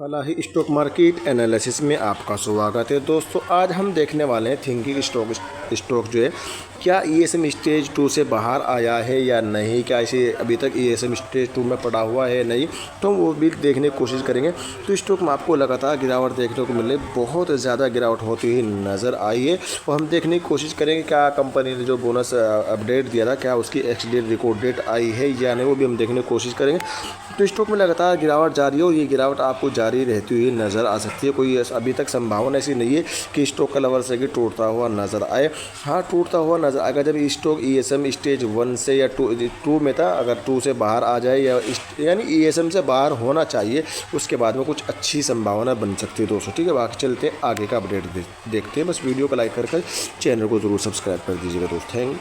Falahi stock market analysis में आपका स्वागत है दोस्तों। आज हम देखने वाले हैं थिंकिंग स्टॉक जो है क्या ईएसएम स्टेज 2 से बाहर आया है या नहीं, क्या इसे अभी तक ईएसएम स्टेज 2 में पड़ा हुआ है नहीं, तो वो भी देखने की कोशिश करेंगे। तो स्टॉक में आपको लगातार गिरावट देखने को मिले, बहुत ज़्यादा गिरावट होती हुई नज़र आई है और हम देखने की कोशिश करेंगे क्या कंपनी ने जो बोनस अपडेट दिया था क्या उसकी एक्सडेट रिकॉर्ड डेट आई है या नहीं, वो भी हम देखने की कोशिश करेंगे। तो स्टॉक में लगातार गिरावट जारी है और ये गिरावट आपको जारी रहती हुई नज़र आ सकती है। कोई अभी तक संभावना ऐसी नहीं है कि स्टॉक का लेवल से टूटता हुआ नज़र आए। हाँ, टूटता हुआ नज़र आएगा जब स्टॉक ईएसएम स्टेज 1 से या 2 में था, अगर 2 से बाहर आ जाए यानी ईएसएम से बाहर होना चाहिए, उसके बाद में कुछ अच्छी संभावना बन सकती है दोस्तों। ठीक है, बाकी चलते हैं आगे का अपडेट देखते हैं। बस वीडियो को लाइक कर चैनल को ज़रूर सब्सक्राइब कर दीजिएगा दोस्त। थैंक।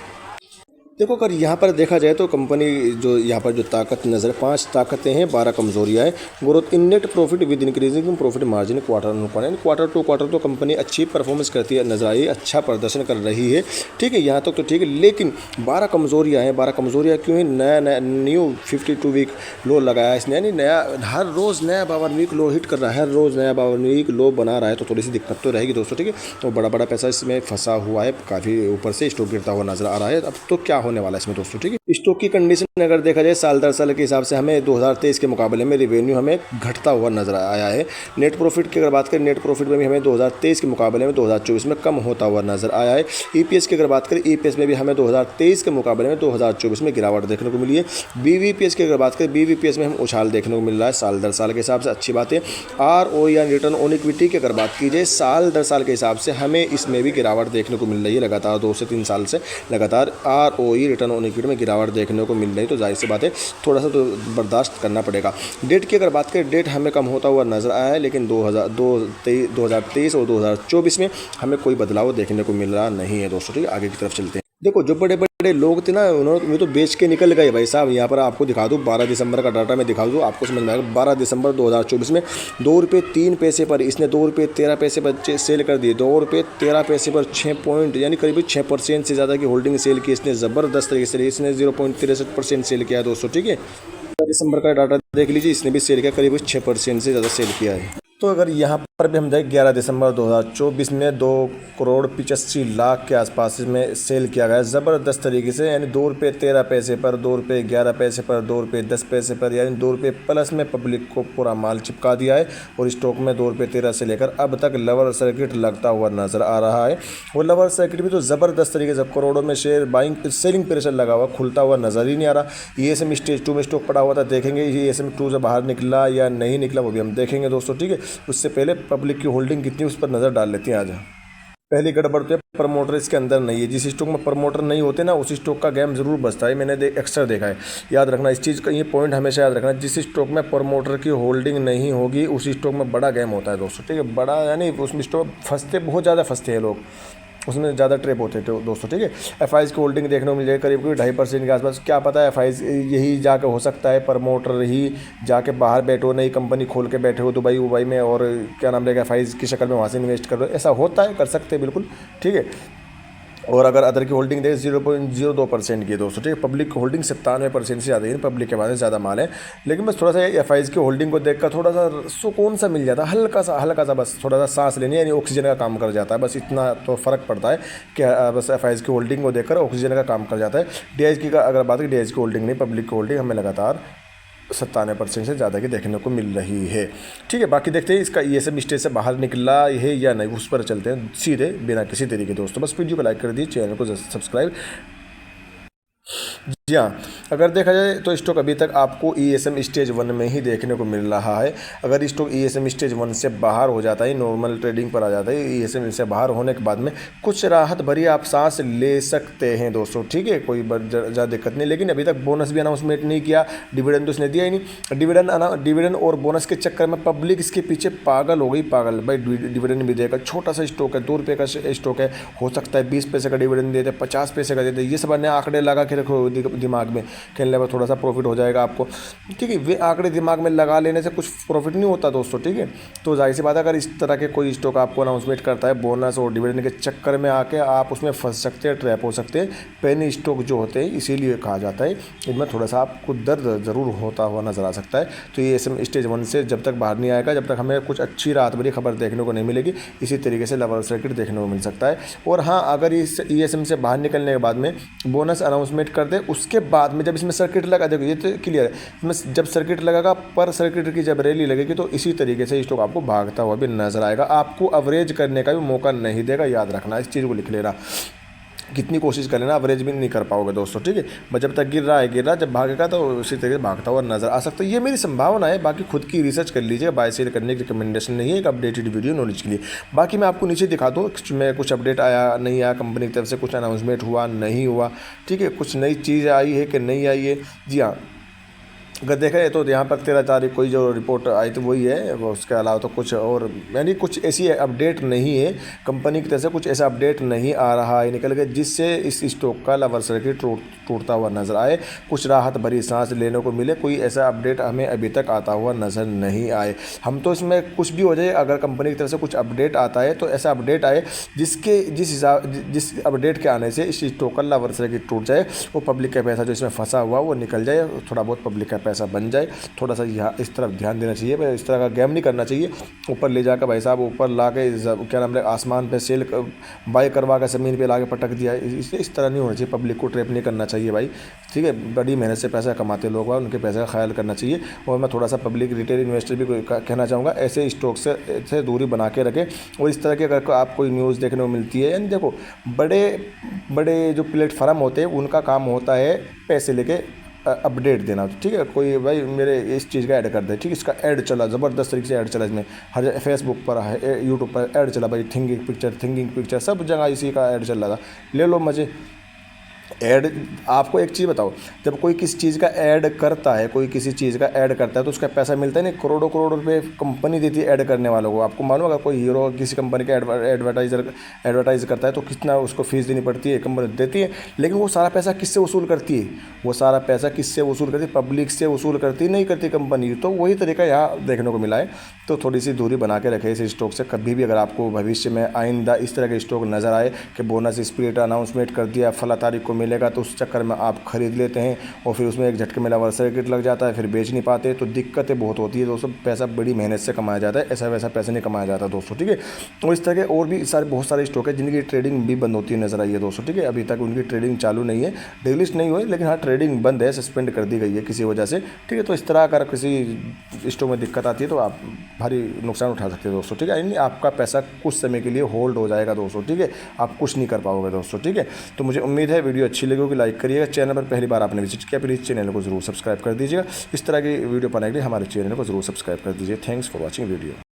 देखो, अगर यहाँ पर देखा जाए तो कंपनी जो यहाँ पर जो ताकत नज़र 5 ताकतें हैं, 12 कमजोरियाँ हैं। Growth in net profit with increasing profit margin quarter to quarter तो कंपनी अच्छी परफॉर्मेंस करती है नजर आई, अच्छा प्रदर्शन कर रही है। ठीक है, यहाँ तक तो ठीक है, लेकिन 12 कमजोरियाँ हैं। 12 कमजोरियाँ क्यों है? नया न्यू 52 वीक लो लगाया है इसने, यानी नया हर रोज़ नया 52 वीक लो हिट कर रहा है, हर रोज़ नया 52 वीक लो बना रहा है, तो थोड़ी सी दिक्कत तो रहेगी दोस्तों। ठीक है, तो बड़ा पैसा इसमें फंसा हुआ है, काफ़ी ऊपर से स्टॉक गिरता हुआ नजर आ रहा है। अब तो क्या होने वाला है इसमें दोस्तों। ठीक है, स्टॉक की कंडीशन अगर देखा जाए साल दर साल के हिसाब से हमें 2023 के मुकाबले में रिवेन्यू हमें घटता हुआ नजर आया है। नेट प्रॉफिट की अगर बात करें, नेट प्रॉफिट में भी हमें 2023 के मुकाबले में 2024 में कम होता हुआ नजर आया है। ईपीएस की अगर बात करें, ईपीएस में भी हमें 2023 के मुकाबले में 2024 में गिरावट देखने को मिली है। बीवीपीएस की अगर बात करें, बीवीपीएस में हम उछाल देखने को मिल रहा है साल दर साल के हिसाब से, अच्छी बात है। आरओ या रिटर्न ऑन इक्विटी की अगर बात की जाए साल दर साल के हिसाब से हमें इसमें भी गिरावट देखने को मिल रही है। लगातार 2 से 3 साल से लगातार आरओई रिटर्न ऑन इक्विटी में गिरावट देखने को मिल रही है, तो जाहिर सी बात है थोड़ा सा तो बर्दाश्त करना पड़ेगा। डेट की अगर बात करें, डेट हमें कम होता हुआ नजर आया है, लेकिन 2023 और 2024 में हमें कोई बदलाव देखने को मिल रहा नहीं है दोस्तों। ठीक है, आगे की तरफ चलते हैं। देखो, जो बड़े बड़े लोग थे ना, उन्होंने तो बेच के निकल गए भाई साहब। यहाँ पर आपको दिखा दूँ, 12 दिसंबर का डाटा मैं दिखा दूँ, आपको समझ में आएगा। 12 दिसंबर 2024 में ₹2.03 पर इसने ₹2.13 पर सेल कर दिए। ₹2.13 पर 6 पॉइंट यानी करीब 6% से ज़्यादा की होल्डिंग सेल की इसने, ज़बरदस्त तरीके से इसने 0.63% सेल किया है दोस्तों। ठीक है, दिसंबर का डाटा देख लीजिए, इसने भी सेल किया, करीब 6% से ज़्यादा सेल किया है। तो अगर यहाँ पर भी हम देखें, 11 दिसंबर 2024 में 2,85,00,000 के आसपास में सेल किया गया ज़बरदस्त तरीके से, यानी ₹2.13 पर, ₹2.11 पर, ₹2.10 पर, यानी ₹2 प्लस में पब्लिक को पूरा माल चिपका दिया है। और स्टॉक में ₹2.13 से लेकर अब तक लवर सर्किट लगता हुआ नजर आ रहा है। वो लवर सर्किट भी तो ज़बरदस्त तरीके से करोड़ों में शेयर बाइंग सेलिंग प्रेशर लगा हुआ, खुलता हुआ नजर ही नहीं आ रहा। ईएसएम स्टेज 2 में स्टॉक पड़ा हुआ था, देखेंगे ईएसएम 2 से बाहर निकला या नहीं निकला, वो भी हम देखेंगे दोस्तों। ठीक है, उससे पहले पब्लिक की होल्डिंग कितनी उस पर नज़र डाल लेती हैं। आज पहली गड़बड़ तो प्रमोटर इसके अंदर नहीं है। जिस स्टॉक में प्रमोटर नहीं होते ना, उस स्टॉक का गेम जरूर बचता है। मैंने अक्सर देखा है, याद रखना इस चीज़ का, ये पॉइंट हमेशा याद रखना। जिस स्टॉक में प्रमोटर की होल्डिंग नहीं होगी उस स्टॉक में बड़ा गेम होता है दोस्तों। ठीक है, बड़ा यानी उसमें स्टॉक फंसते, बहुत ज़्यादा फंसते हैं लोग, उसमें ज़्यादा ट्रेप होते थे दोस्तों। ठीक है, एफआईज की होल्डिंग देखने को मिल जाएगी करीब 2.5% के आसपास। क्या पता है एफआईज यही जाके हो सकता है, प्रमोटर ही जाके बाहर बैठे हो, नई कंपनी खोल के बैठे हो दुबई में, और क्या नाम रहेगा एफआईज की शक्ल में वहाँ से इन्वेस्ट कर लो, ऐसा होता है, कर सकते हैं बिल्कुल। ठीक है, और अगर अदर की होल्डिंग देखें 0.02% की है दोस्तों। ठीक है, पब्लिक की होल्डिंग 97% से ज़्यादा है, पब्लिक के बाद ज़्यादा माल है। लेकिन बस थोड़ा सा एफआईज की होल्डिंग को देखकर थोड़ा सा सुकून सा मिल जाता है, हल्का सा बस थोड़ा सा सांस लेनी, यानी ऑक्सीजन का काम कर जाता है। बस इतना तो फ़र्क पड़ता है कि बस एफआईज की होल्डिंग को देखकर ऑक्सीजन का काम कर जाता है। डीआईज की अगर बात करें, डीआईज की होल्डिंग नहीं, पब्लिक की होल्डिंग हमें लगातार 97% से ज़्यादा की देखने को मिल रही है। ठीक है, बाकी देखते हैं इसका ईएसएम स्टेज से बाहर निकला है या नहीं, उस पर चलते हैं सीधे बिना किसी तरीके दोस्तों। बस वीडियो को लाइक कर दीजिए, चैनल को सब्सक्राइब। जी हाँ, अगर देखा जाए तो स्टॉक अभी तक आपको ईएसएम स्टेज 1 में ही देखने को मिल रहा है। अगर स्टॉक ईएसएम स्टेज 1 से बाहर हो जाता है, नॉर्मल ट्रेडिंग पर आ जाता है, ईएसएम से बाहर होने के बाद में कुछ राहत भरी आप सांस ले सकते हैं दोस्तों। ठीक है, कोई ज़्यादा दिक्कत नहीं। लेकिन अभी तक बोनस भी अनाउंसमेंट नहीं किया, डिविडेंड तो उसने दिया ही नहीं। डिविडेंड और बोनस के चक्कर में पब्लिक इसके पीछे पागल हो गई, पागल भाई। डिविडेंड भी देगा, छोटा सा स्टॉक है, ₹2 का स्टॉक है, हो सकता है 20 पैसे का डिविडेंड देते, 50 पैसे का देते, ये सब अन्य आंकड़े लगा के रखो दिमाग में खेलने पर थोड़ा सा प्रॉफिट हो जाएगा आपको, ठीक है। वे आंकड़े दिमाग में लगा लेने से कुछ प्रॉफिट नहीं होता दोस्तों, ठीक है। तो जाहिर सी बात है, अगर इस तरह के कोई स्टॉक आपको अनाउंसमेंट करता है बोनस और डिविडेंड के चक्कर में आके आप उसमें फंस सकते हैं, ट्रैप हो सकते हैं। पेनी स्टॉक जो होते हैं इसीलिए कहा जाता है, इनमें थोड़ा सा आपको दर्द ज़रूर होता हुआ नजर आ सकता है। तो ये स्टेज 1 से जब तक बाहर नहीं आएगा, जब तक हमें कुछ अच्छी रात भरी खबर देखने को नहीं मिलेगी, इसी तरीके से लेवल सर्किट देखने को मिल सकता है। और हाँ, अगर इस ESM से बाहर निकलने के बाद में बोनस अनाउंसमेंट कर दे, उसके बाद में जब इसमें सर्किट लगा, देखो ये तो क्लियर है, इसमें जब सर्किट लगेगा, पर सर्किट की जब रैली लगेगी तो इसी तरीके से स्टॉक आपको भागता हुआ भी नजर आएगा, आपको अवरेज करने का भी मौका नहीं देगा। याद रखना, इस चीज़ को लिख लेना, कितनी कोशिश कर लेना अवरेज भी नहीं कर पाओगे दोस्तों, ठीक है। बस जब तक गिर रहा है, जब भागेगा तो उसी तरीके से भागता हुआ नजर आ सकता है। ये मेरी संभावना है, बाकी खुद की रिसर्च कर लीजिए, बाय सेल करने की रिकमेंडेशन नहीं है, एक अपडेटेड वीडियो नॉलेज के लिए। बाकी मैं आपको नीचे दिखा दूँ मैं कुछ अपडेट आया नहीं आया, कंपनी की तरफ से कुछ अनाउंसमेंट हुआ नहीं हुआ, ठीक है, कुछ नई चीज़ आई है कि नहीं आई है। जी हाँ, अगर देखा है तो यहाँ पर 13 तारीख कोई जो रिपोर्ट आई थी वही है, वो उसके अलावा तो कुछ और यानी कुछ ऐसी अपडेट नहीं है, कंपनी की तरफ से कुछ ऐसा अपडेट नहीं आ रहा है निकल के जिससे इस स्टॉक का लेवल सर्किट टूटता हुआ नजर आए, कुछ राहत भरी सांस लेने को मिले। कोई ऐसा अपडेट हमें अभी तक आता हुआ नज़र नहीं आए। हम तो इसमें कुछ भी हो जाए, अगर कंपनी की तरफ से कुछ अपडेट आता है तो ऐसा अपडेट आए जिस अपडेट के आने से इस स्टॉक का लेवल सर्किट टूट जाए, वो पब्लिक का पैसा जो इसमें फंसा हुआ वो निकल जाए, थोड़ा बहुत पब्लिक का पैसा बन जाए। थोड़ा सा यहाँ इस तरफ ध्यान देना चाहिए, इस तरह का गेम नहीं करना चाहिए, ऊपर ले जाकर भाई साहब ऊपर ला के क्या नाम है आसमान पे सेल बाय करवा कर ज़मीन पे ला के पटक दिया, इस तरह नहीं होना चाहिए। पब्लिक को ट्रैप नहीं करना चाहिए भाई, ठीक है। बड़ी मेहनत से पैसा कमाते लोग हैं, उनके पैसे का ख्याल करना चाहिए। और मैं थोड़ा सा पब्लिक रिटेल इन्वेस्टर भी कहना चाहूँगा, ऐसे स्टॉक से दूरी बना के रखें। और इस तरह की अगर आप कोई न्यूज़ देखने को मिलती है, यानी देखो बड़े जो प्लेटफार्म होते हैं उनका काम होता है पैसे लेके अपडेट देना, ठीक है। कोई भाई मेरे इस चीज़ का ऐड कर दे, ठीक है, इसका ऐड चला ज़बरदस्त तरीके से ऐड चला, इसमें हर फेसबुक पर है, यूट्यूब पर ऐड चला भाई, थिंकिंग पिक्चर सब जगह इसी का ऐड चल रहा था, ले लो मज़े। ऐड आपको एक चीज़ बताओ, जब कोई किसी चीज़ का ऐड करता है, कोई किसी चीज़ का ऐड करता है तो उसका पैसा मिलता है नहीं, करोड़ों रुपए कंपनी देती है ऐड करने वालों को। आपको मालूम है, कोई हीरो किसी कंपनी का एडवर्टाइज करता है तो कितना उसको फीस देनी पड़ती है, कंपनी देती है। लेकिन वो सारा पैसा किससे वसूल करती है? वो सारा पैसा किससे वसूल करती है? पब्लिक से वसूल करती नहीं करती कंपनी। तो वही तरीका यहाँ देखने को मिला है। तो थोड़ी सी दूरी बना के रखें इस स्टॉक से। कभी भी अगर आपको भविष्य में आइंदा इस तरह के स्टॉक नज़र आए कि बोनस स्प्लिट अनाउंसमेंट कर दिया, फला तारीख को मिलेगा, तो उस चक्कर में आप खरीद लेते हैं और फिर उसमें एक झटके में लेवल सर्किट लग जाता है, फिर बेच नहीं पाते, तो दिक्कतें बहुत होती है दोस्तों। पैसा बड़ी मेहनत से कमाया जाता है, ऐसा वैसा पैसा नहीं कमाया जाता दोस्तों, ठीक है। तो इस तरह के और भी बहुत सारे स्टॉक है जिनकी ट्रेडिंग भी बंद होती है नजर आई है दोस्तों, ठीक है। अभी तक उनकी ट्रेडिंग चालू नहीं है, डिलिस्ट नहीं हुई, लेकिन हाँ ट्रेडिंग बंद है, सस्पेंड कर दी गई है किसी वजह से, ठीक है। तो इस तरह अगर किसी स्टॉक में दिक्कत आती है तो आप भारी नुकसान उठा सकते हैं दोस्तों, ठीक है। यानी आपका पैसा कुछ समय के लिए होल्ड हो जाएगा दोस्तों, ठीक है, आप कुछ नहीं कर पाओगे दोस्तों, ठीक है। तो मुझे उम्मीद है वीडियो अच्छी लगी होगी, लाइक करिएगा। चैनल पर पहली बार आपने विजिट किया, प्लीज़ चैनल को जरूर सब्सक्राइब कर दीजिएगा। इस तरह की वीडियो बनाने के लिए हमारे चैनल को जरूर सब्सक्राइब कर दीजिए। Thanks for watching video.